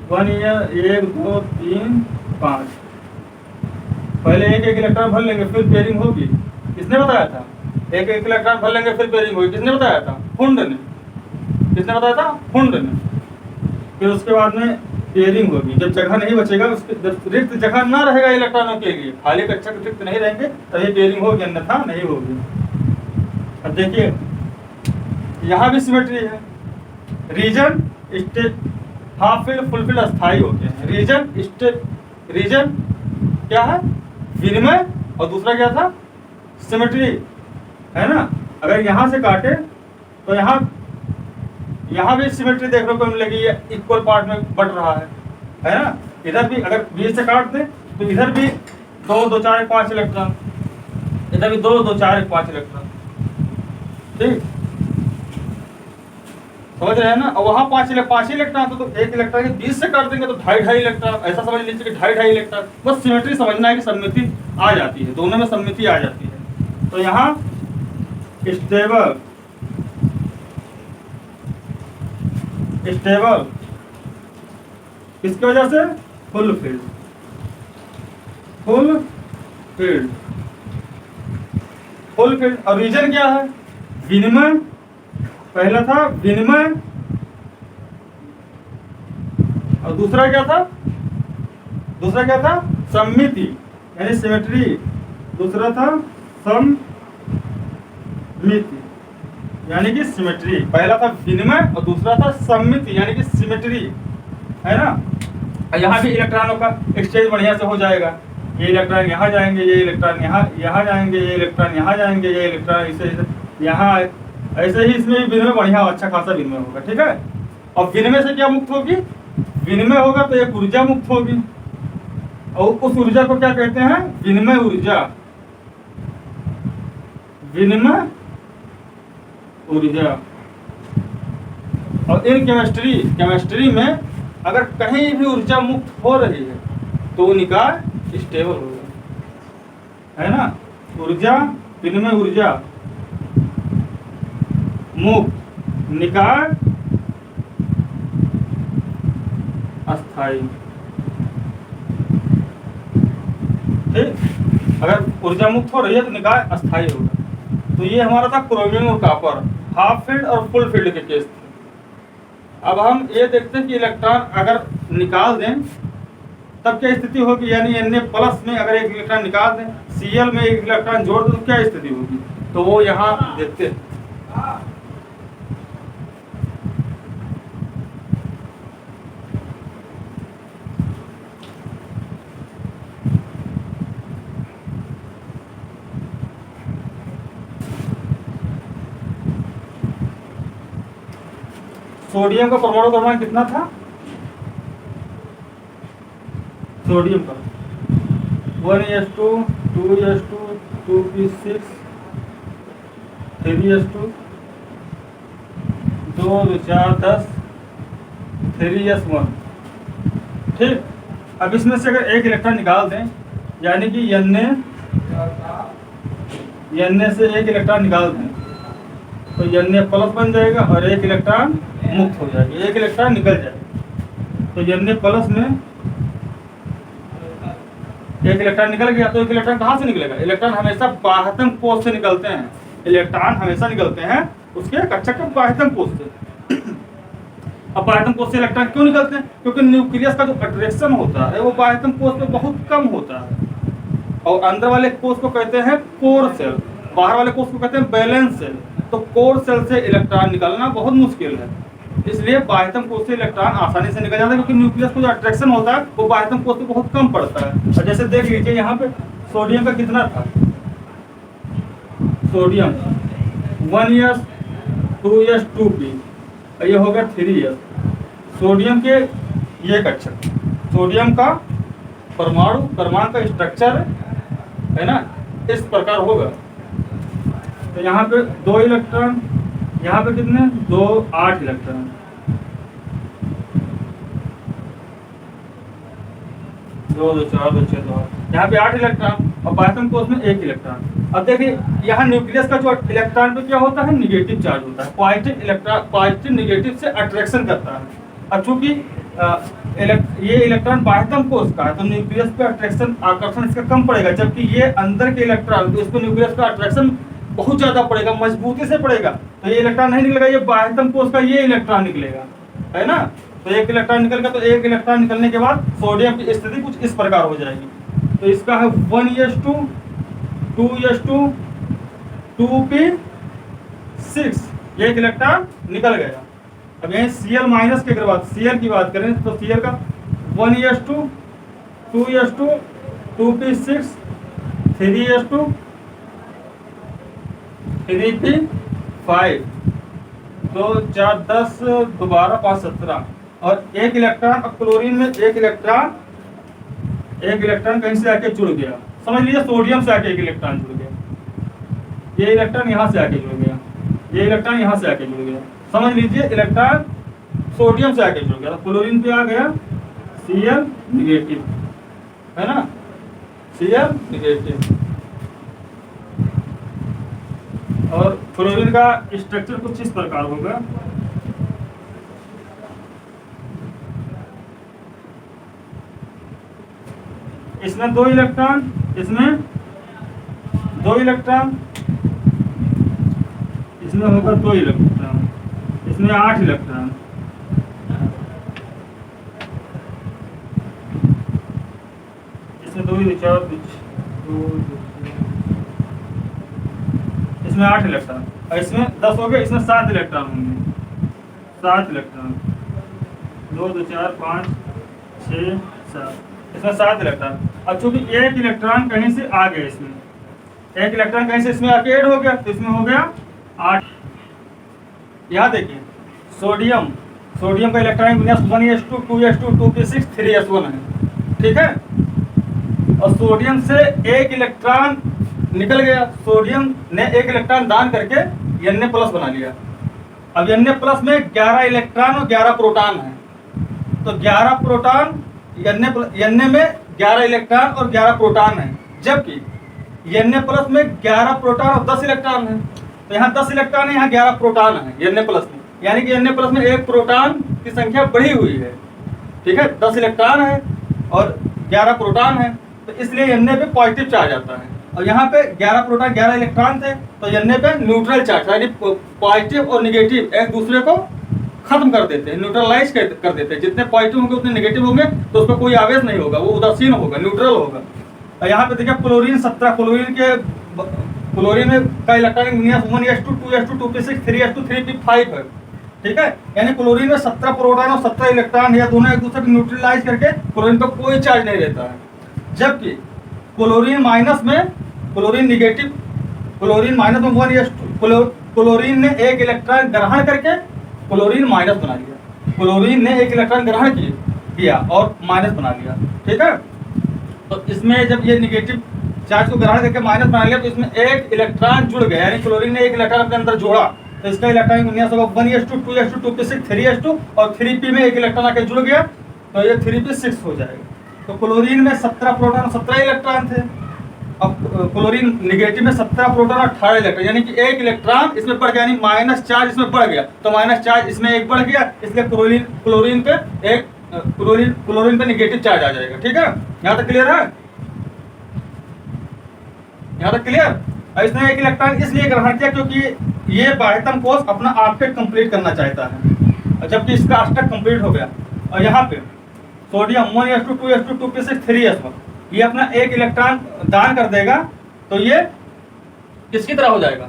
वन 1 2 3 5, पहले एक एक इलेक्ट्रॉन भर लेंगे, फिर पेयरिंग होगी। किसने बताया था? एक एक इलेक्ट्रॉन भर लेंगे फिर पेयरिंग होगी, किसने बताया था? फुंड ने। किसने बताया था? फुंड ने। फिर उसके बाद में पेयरिंग होगी, जब जगह नहीं बचेगा, उसके रिक्त जगह ना रहेगा इलेक्ट्रॉनों के लिए, खाली कक्षक रिक्त नहीं रहेंगे, तभी पेयरिंग होगी, अन्यथा नहीं होगी। अब देखिए यहाँ भी सिमेट्री है, region state half field full field अस्थायी होते हैं। रीजन क्या है? विनिमय, और दूसरा क्या था? सिमेट्री, है ना? अगर यहाँ से काटे तो यहाँ भी सिमेट्री देखने को मिलेगी, ये इक्वल पार्ट में बढ़ रहा है ना? इधर भी अगर बीच से काट दे तो इधर भी 2 2 4 5 इलेक्ट्रॉन, इधर भी 2 2 4 5 इलेक्ट्रॉन, ठीक? समझ रहे हैं ना? और वहाँ 5 इलेक्ट्रॉन, तो एक इलेक्ट्रॉन के 20 से काट देंगे तो 2.5 इलेक्ट्रॉन, ऐसा समझ लीजिए कि 2.5 इलेक्ट्रॉन। बस सिमेट्री समझना है कि सममिति आ जाती है, दोनों में सममिति आ जाती है। तो यहाँ स्टेबल किसकी वजह से? फुल फील्ड और रीजन क्या है? विनिमय, पहला था विनिमय, और दूसरा क्या था? सम्मिति यानी सिमेट्री, दूसरा था सम्मिति यानी कि सिमेट्री। पहला था विनिमय और दूसरा था सम्मिति यानी कि सिमेट्री, है ना? यहाँ भी इलेक्ट्रॉनों का एक्सचेंज बढ़िया से हो जाएगा, ये इलेक्ट्रॉन यहाँ जाएंगे, ये इलेक्ट्रॉन यहाँ जाएंगे, ये इलेक्ट्रॉन यहाँ जाएंगे, ये इलेक्ट्रॉन ऐसे यहाँ, ऐसे ही इसमें भी विनिमय बढ़िया अच्छा खासा विनिमय होगा, ठीक है? और विनिमय से क्या मुक्त होगी? विनिमय होगा तो एक ऊर्जा मुक्त होगी, और उस ऊर्जा को क्या कहते हैं? विनिमय ऊर्जा। और इन केमिस्ट्री में अगर कहीं भी ऊर्जा मुक्त हो रही है तो वो निकाय स्टेबल होगा। है ना, ऊर्जा विनिमय ऊर्जा मुक्त निकाय अस्थाई। ठीक, अगर ऊर्जा मुक्त हो रही है तो निकाय अस्थाई होगा। तो ये हमारा था क्रोमियम और कॉपर, हाफ फील्ड और फुल फील्ड के केस थे। अब हम ये देखते हैं कि इलेक्ट्रॉन अगर निकाल दें तब क्या स्थिति होगी, यानी Na+ में अगर एक इलेक्ट्रॉन निकाल दें, Cl में एक इलेक्ट्रॉन जोड़ दें तो क्या स्थिति होगी, तो वो यहाँ देखते हैं। सोडियम का परमाणु क्रमांक कितना था, सोडियम का 1s2 2s2 2p6 3s2 2 2 4 10 3s1। ठीक, अब इसमें से अगर एक इलेक्ट्रॉन निकाल दें, यानी कि Na से एक इलेक्ट्रॉन निकाल दें तो Na+ बन जाएगा और एक इलेक्ट्रॉन मुक्त हो जाएगी, एक इलेक्ट्रॉन निकल जाएगा। तो Na+ में एक इलेक्ट्रॉन निकल गया, तो एक इलेक्ट्रॉन कहाँ से निकलेगा, इलेक्ट्रॉन हमेशा बाह्यतम कोश से निकलते हैं, इलेक्ट्रॉन हमेशा निकलते हैं उसके कक्षक के बाह्यतम कोश से। अब बाह्यतम कोश से इलेक्ट्रॉन क्यों निकलते हैं, क्योंकि न्यूक्लियस का जो अट्रैक्शन होता है वो बाह्यतम कोश में बहुत कम होता है, और अंदर वाले कोश को कहते हैं कोर सेल, बाहर वाले कोश को कहते हैं बैलेंस सेल। तो कोर सेल से इलेक्ट्रॉन निकलना बहुत मुश्किल है, इसलिए बाह्यतम कोश से इलेक्ट्रॉन आसानी से निकल जाता है, क्योंकि न्यूक्लियस को जो अट्रैक्शन होता है वो बाह्यतम कोश से बहुत कम पड़ता है। और जैसे देख लीजिए यहाँ पे सोडियम का कितना था, सोडियम 1s 2s 2p, ये हो गया 3s। सोडियम के ये कक्षक, सोडियम का परमाणु क्रमांक का स्ट्रक्चर है ना, इस प्रकार होगा। तो यहाँ पे 2 इलेक्ट्रॉन, यहाँ पे कितने 2 8 इलेक्ट्रॉन, 2 2 4 2 6 2, यहाँ पे 8 इलेक्ट्रॉन और बाह्यतम कोश में 1 इलेक्ट्रॉन। अब देखिए यहाँ न्यूक्लियस का जो इलेक्ट्रॉन पे क्या होता है, निगेटिव चार्ज होता है, पॉजिटिव इलेक्ट्रॉन पॉजिटिव निगेटिव से अट्रैक्शन करता है। अब चूंकि ये इलेक्ट्रॉन बाह्यतम कोश का है तो न्यूक्लियस पे अट्रैक्शन आकर्षण इसका कम पड़ेगा, जबकि ये अंदर के इलेक्ट्रॉन तो इस पे न्यूक्लियस का अट्रैक्शन बहुत ज्यादा पड़ेगा, मजबूती से पड़ेगा। तो ये इलेक्ट्रॉन नहीं निकलेगा, ये बाह्यतम कोश का ये इलेक्ट्रॉन निकलेगा, है ना। तो एक इलेक्ट्रॉन निकल गया, तो एक इलेक्ट्रॉन निकलने के बाद सोडियम की स्थिति कुछ इस प्रकार हो जाएगी। तो इसका है 1s2 2s2 2p6, ये एक इलेक्ट्रॉन निकल गया। अब यहीं Cl- के अगर बात Cl की बात करें तो Cl का 1s2 2s2 2p6 3s2 3p5 2 4 10 दोबारा 5 17 और एक इलेक्ट्रॉन। अब क्लोरीन में एक इलेक्ट्रॉन कहीं से आके जुड़ गया, समझ लीजिए सोडियम से आके एक इलेक्ट्रॉन जुड़ गया, ये इलेक्ट्रॉन यहाँ से आके जुड़ गया, ये इलेक्ट्रॉन यहाँ से आके जुड़ गया, समझ लीजिए इलेक्ट्रॉन सोडियम से आके जुड़ गया। तो क्लोरीन पे आ गया Cl निगेटिव, है ना, Cl निगेटिव। और फ्लोरीन का स्ट्रक्चर कुछ इस प्रकार होगा, इसमें 2 इलेक्ट्रॉन, इसमें 2 इलेक्ट्रॉन, इसमें होगा 2 इलेक्ट्रॉन, इसमें 8 इलेक्ट्रॉन, इसमें 2 4 इसमें 8 इलेक्ट्रॉन और इसमें 10 हो गए, इसमें 7 इलेक्ट्रॉन होंगे, 7 इलेक्ट्रॉन, 2 2 4 5 6 7, इसमें 7 इलेक्ट्रॉन। अब चूंकि एक इलेक्ट्रॉन कहीं से आ गया, इसमें एक इलेक्ट्रॉन कहीं से इसमें आके ऐड हो गया, तो इसमें हो गया 8। यहाँ देखिए सोडियम का इलेक्ट्रॉनिक विन्यास 1s2 2s2 2p6 3s1 है, ठीक है। और सोडियम से एक इलेक्ट्रॉन निकल गया, सोडियम ने एक इलेक्ट्रॉन दान करके Na+ बना लिया। अब Na+ में 11 इलेक्ट्रॉन और 11 प्रोटॉन है, तो 11 प्रोटॉन Na में 11 इलेक्ट्रॉन और 11 प्रोटॉन है, जबकि Na प्लस में 11 प्रोटॉन और 10 इलेक्ट्रॉन है, तो यहाँ 10 इलेक्ट्रॉन है, यहाँ 11 प्रोटॉन है Na प्लस में, यानी कि Na प्लस में एक प्रोटॉन की संख्या बढ़ी हुई है, ठीक है। 10 इलेक्ट्रॉन है और 11 प्रोटॉन है, तो इसलिए Na पे पॉजिटिव चार्ज आता है। और यहाँ पे 11 प्रोटॉन 11 इलेक्ट्रॉन थे, तो Na पे न्यूट्रल चार्ज, यानी पॉजिटिव और निगेटिव एक दूसरे को खत्म कर देते हैं, न्यूट्रलाइज कर देते हैं। जितने पॉजिटिव होंगे उतने नेगेटिव होंगे, तो उस पर कोई आवेश नहीं होगा, वो उदासीन होगा, न्यूट्रल होगा। और यहाँ पे देखिए क्लोरीन 17, क्लोरीन में का इलेक्ट्रॉनिक विन्यास 1s2 2s2 2p6 3s2 3p5 है, ठीक है। यानी क्लोरीन में 17 प्रोटॉन और 17 इलेक्ट्रॉन, या दोनों एक दूसरे को न्यूट्रलाइज करके क्लोरीन पर कोई चार्ज नहीं रहता है। जबकि क्लोरीन माइनस में, क्लोरीन निगेटिव, क्लोरीन माइनस में 1s2, क्लोरीन ने एक इलेक्ट्रॉन ग्रहण करके क्लोरीन माइनस बना लिया, क्लोरीन ने एक इलेक्ट्रॉन ग्रहण किया और माइनस बना लिया, ठीक है। तो इसमें जब ये निगेटिव चार्ज को ग्रहण करके माइनस बना लिया, तो इसमें एक इलेक्ट्रॉन जुड़ गया, यानी क्लोरीन ने एक इलेक्ट्रॉन अपने अंदर जोड़ा, तो इसका इलेक्ट्रॉनिक विन्यास होगा 1s2 2s2 2p6 3s2 और 3p में एक इलेक्ट्रॉन आके जुड़ गया, तो ये 3p6 हो जाएगा। तो क्लोरीन में 17 प्रोटॉन 17 इलेक्ट्रॉन थे, अब क्लोरीन निगेटिव में 17 प्रोटॉन और 18 इलेक्ट्रॉन, यानी कि एक इलेक्ट्रॉन इसमें बढ़ गया, यानी माइनस चार्ज इसमें बढ़ गया, तो माइनस चार्ज इसमें एक बढ़ गया, इसलिए क्लोरीन पे एक क्लोरीन पे निगेटिव चार्ज आ जाएगा, ठीक है। यहाँ तक क्लियर है? यहाँ तक क्लियर? और इसने एक इलेक्ट्रॉन इसलिए ग्रहण किया क्योंकि ये बाह्यतम कोष अपना ऑक्टेट कंप्लीट करना चाहता है, जबकि इसका अष्टक कंप्लीट हो गया। और यहाँ पे sodium 1s2 2s2 2p6 3s1, ये अपना एक इलेक्ट्रॉन दान कर देगा, तो ये किसकी तरह हो जाएगा?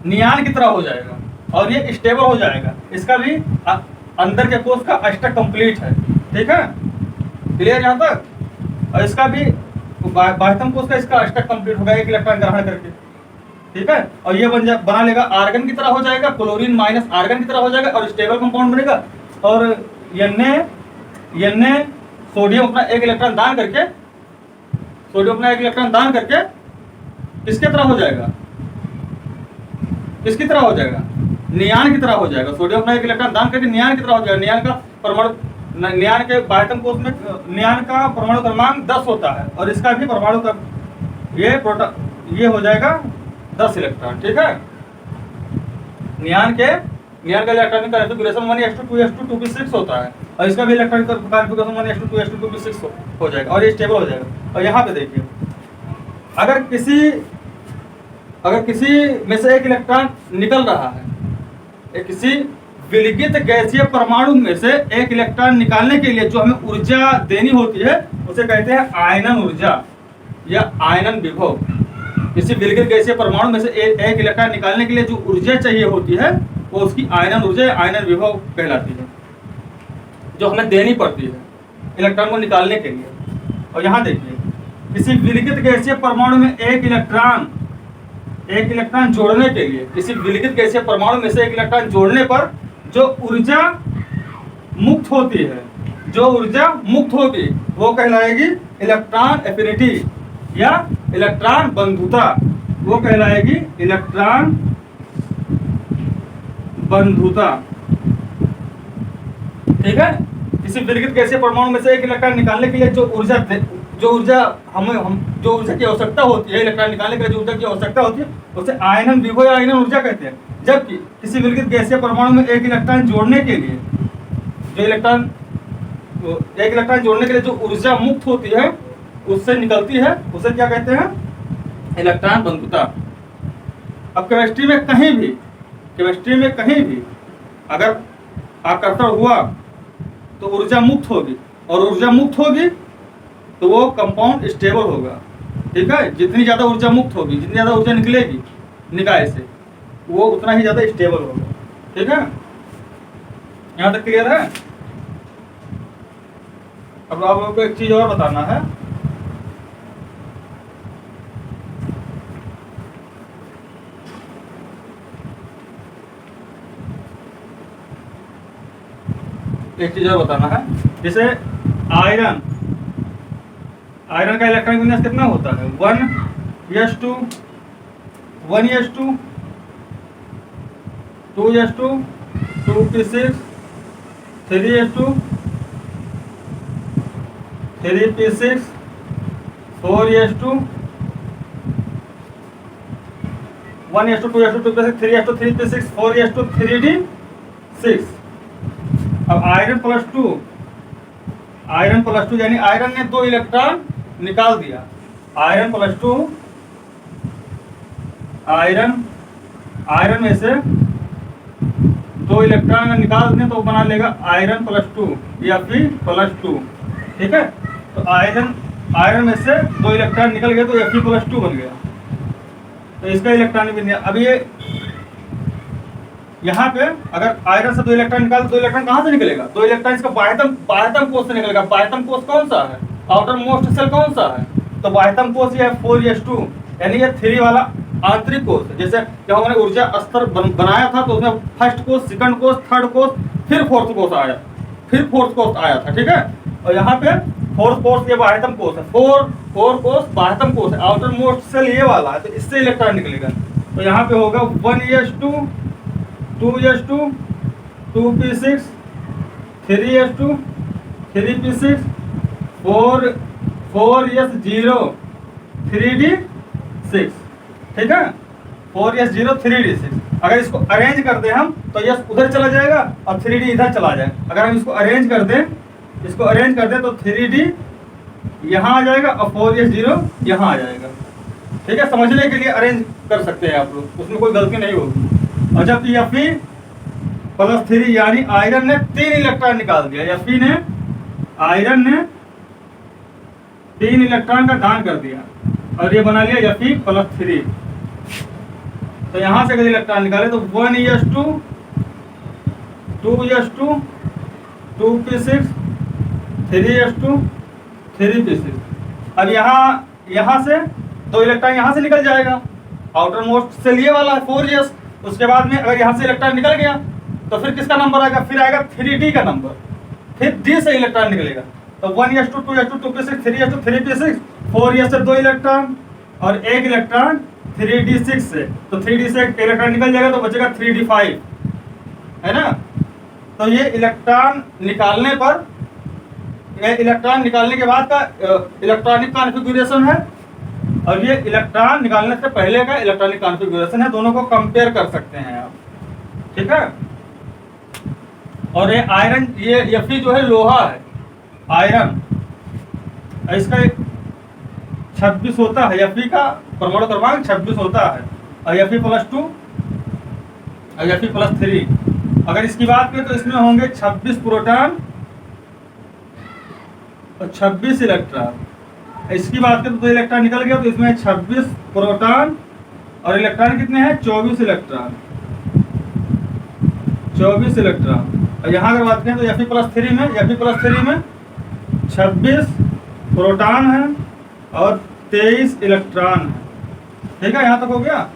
नियान की तरह हो जाएगा, और ये स्टेबल हो जाएगा। इसका भी अंदर के कोष का अष्टक कंप्लीट है, ठीक है, क्लियर यहाँ तक? और इसका भी बाह्यतम कोष का इसका अष्टक कंप्लीट होगा एक इलेक्ट्रॉन ग्रहण करके, ठीक है। और ये बना लेगा आर्गन की तरह हो जाएगा, क्लोरीन माइनस आर्गन की तरह हो जाएगा और स्टेबल कंपाउंड बनेगा। और Na सोडियम अपना एक इलेक्ट्रॉन दान करके, किसके तरह हो जाएगा? किसकी तरह हो जाएगा? नियान की तरह हो जाएगा। सोडियम अपना एक इलेक्ट्रॉन दान करके नियान की तरह हो जाएगा। नियान के बाह्यतम कोष में नियान का परमाणु क्रमांक 10 होता है, और इसका भी परमाणु का ये हो जाएगा 10 इलेक्ट्रॉन, ठीक है। नियान का electronic configuration 1s2 2s2 2p6 होता है, और इसका भी electronic configuration 1s2 2s2 2p6 हो जाएगा, और ये स्टेबल हो जाएगा। और यहाँ पे देखिए, अगर किसी में से एक इलेक्ट्रॉन निकल रहा है, किसी विलगित गैसीय परमाणु में से एक इलेक्ट्रॉन निकालने के लिए जो हमें ऊर्जा देनी होती है, उसे कहते हैं आयनन ऊर्जा या आयनन विभव। किसी विलगित गैसीय परमाणु में से एक इलेक्ट्रॉन निकालने के लिए जो ऊर्जा चाहिए होती है, वो उसकी आयनन ऊर्जा या आयनन विभव कहलाती है, जो हमें देनी पड़ती है इलेक्ट्रॉन को निकालने के लिए। और यहाँ देखिए, किसी विलगित गैसीय परमाणु में एक इलेक्ट्रॉन जोड़ने के लिए, किसी विलगित गैसीय परमाणु में से एक इलेक्ट्रॉन जोड़ने पर जो ऊर्जा मुक्त होती है, वो कहलाएगी इलेक्ट्रॉन एफिनिटी या इलेक्ट्रॉन बंधुता। वो कहलाएगी इलेक्ट्रॉन बंधुता, ठीक है। किसी विलगित गैसीय परमाणु में से एक इलेक्ट्रॉन निकालने के लिए जो ऊर्जा की आवश्यकता होती है, इलेक्ट्रॉन निकालने के लिए जो ऊर्जा की आवश्यकता होती है, उसे आयनन विभव या आयनन ऊर्जा कहते हैं। जबकि किसी विलगित गैसीय परमाणु में एक इलेक्ट्रॉन जोड़ने के लिए जो ऊर्जा मुक्त होती है, उससे निकलती है, उसे क्या कहते हैं? इलेक्ट्रॉन बंधुता। अब केमिस्ट्री में कहीं भी अगर आकर्षण हुआ तो ऊर्जा मुक्त होगी, और ऊर्जा मुक्त होगी तो वो कंपाउंड स्टेबल होगा, ठीक है। जितनी ज़्यादा ऊर्जा मुक्त होगी, जितनी ज़्यादा ऊर्जा निकलेगी निकाय से, वो उतना ही ज़्यादा स्टेबल होगा, ठीक है। यहाँ तक क्लियर है? अब आप लोगों को एक चीज़ और बताना है। जैसे आयरन का इलेक्ट्रॉनिक विन्यास कितना होता है? 1s2 2s2 2p6 3s2 3p6 4s2 1:2:2 3:6 3:6 4:3D6। अब आयरन प्लस टू यानी आयरन ने 2 इलेक्ट्रॉन निकाल दिया। आयरन प्लस टू, आयरन में से 2 इलेक्ट्रॉन अगर निकाल दें तो बना लेगा आयरन प्लस टू या फिर प्लस टू। ठीक है, तो आयरन में से 2 इलेक्ट्रॉन निकल गए तो Fe प्लस टू बन गया। तो इसका इलेक्ट्रॉन भी नहीं। अब ये यहाँ पे अगर आयरन से 2 इलेक्ट्रॉन निकाल, 2 इलेक्ट्रॉन कहाँ से निकलेगा? 2 इलेक्ट्रॉन इसका बाह्यतम कोष से निकलेगा। बाह्यतम कोष कौन सा है? आउटर मोस्ट सेल कौन सा है? तो बाह्यतम कोष ये 4s2 यानी ये 3 वाला आंतरिक कोष है। जैसे जब हमने ऊर्जा स्तर बनाया था तो उसमें फर्स्ट कोष, सेकंड कोष, थर्ड कोष, फिर फोर्थ कोष आया, था। ठीक है, और यहाँ पे फोर्थ कोष ये बाह्यतम कोष है। फोर कोष बाह्यतम कोष है। आउटर मोस्ट सेल ये वाला है, तो इससे इलेक्ट्रॉन निकलेगा। तो यहाँ पे होगा 1s2 2s2 2p6 3s2 3p6 4s0 3d6। ठीक है, 4s0 3d6। अगर इसको अरेंज कर दें हम तो यस उधर चला जाएगा और 3d इधर चला जाएगा। अगर हम इसको अरेंज कर दें तो 3d यहाँ आ जाएगा और 4s0 यहाँ आ जाएगा। ठीक है, समझने के लिए अरेंज कर सकते हैं आप लोग, उसमें कोई गलती नहीं होगी। और जब Fe प्लस 3 यानी आयरन ने 3 इलेक्ट्रॉन निकाल दिया। आयरन ने 3 इलेक्ट्रॉन का दान कर दिया और ये बना लिया Fe प्लस 3। तो यहाँ से अगर इलेक्ट्रॉन निकाले तो 1s2 2s2 2p6 3s2 3p6। अब यहाँ से 2 इलेक्ट्रॉन यहाँ से निकल जाएगा। आउटर मोस्ट सेल ये वाला है 4s। उसके बाद में अगर यहाँ से इलेक्ट्रॉन निकल गया तो फिर किसका नंबर आएगा? फिर आएगा 3d का नंबर, फिर d से इलेक्ट्रॉन निकलेगा। तो 1s2 2s2 2p6 3s2 3p6 4s से 2 इलेक्ट्रॉन और 1 इलेक्ट्रॉन 3d6 से, तो 3d से एक इलेक्ट्रॉन निकल जाएगा तो बचेगा 3d5, है ना। तो ये इलेक्ट्रॉन निकालने के बाद का इलेक्ट्रॉनिक कॉन्फ़िगरेशन है और ये इलेक्ट्रॉन निकालने से पहले का इलेक्ट्रॉनिक कॉन्फ़िगरेशन है। दोनों को कंपेयर कर सकते हैं आप। ठीक है, और ये आयरन, ये Fe जो है लोहा है, आयरन, इसका 26 होता है। Fe का परमाणु क्रमांक 26 होता है और Fe प्लस 2 और Fe प्लस 3। अगर इसकी बात करें तो इसमें होंगे 26 प्रोटॉन और 26 इलेक्ट्रॉन। इसकी बात करें तो 2 इलेक्ट्रॉन निकल गया तो इसमें 26 प्रोटॉन और इलेक्ट्रॉन कितने हैं? 24 इलेक्ट्रॉन। और यहाँ अगर बात करें तो Fe प्लस 3 में 26 प्रोटॉन है और 23 इलेक्ट्रॉन है। ठीक है, यहाँ तक हो गया।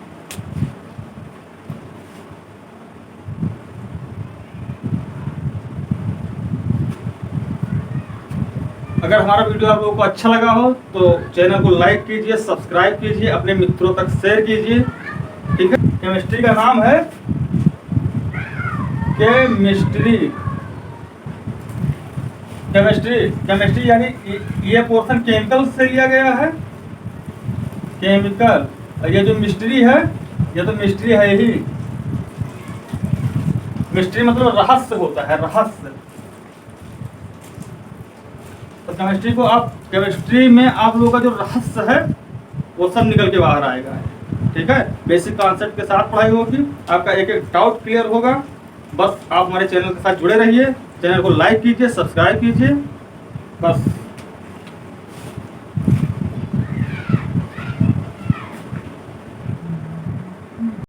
अगर हमारा वीडियो आप लोगों को अच्छा लगा हो तो चैनल को लाइक कीजिए, सब्सक्राइब कीजिए, अपने मित्रों तक शेयर कीजिए। ठीक है, केमिस्ट्री का नाम है केमिस्ट्री यानी ये पोर्शन केमिकल से लिया गया है, केमिकल। और ये जो मिस्ट्री है, ये तो मिस्ट्री है ही। मिस्ट्री मतलब रहस्य होता है, रहस्य। तो केमिस्ट्री में आप लोगों का जो रहस्य है वो सब निकल के बाहर आएगा। ठीक है, बेसिक कॉन्सेप्ट के साथ पढ़ाई होगी, आपका एक एक डाउट क्लियर होगा। बस आप हमारे चैनल के साथ जुड़े रहिए, चैनल को लाइक कीजिए, सब्सक्राइब कीजिए, बस।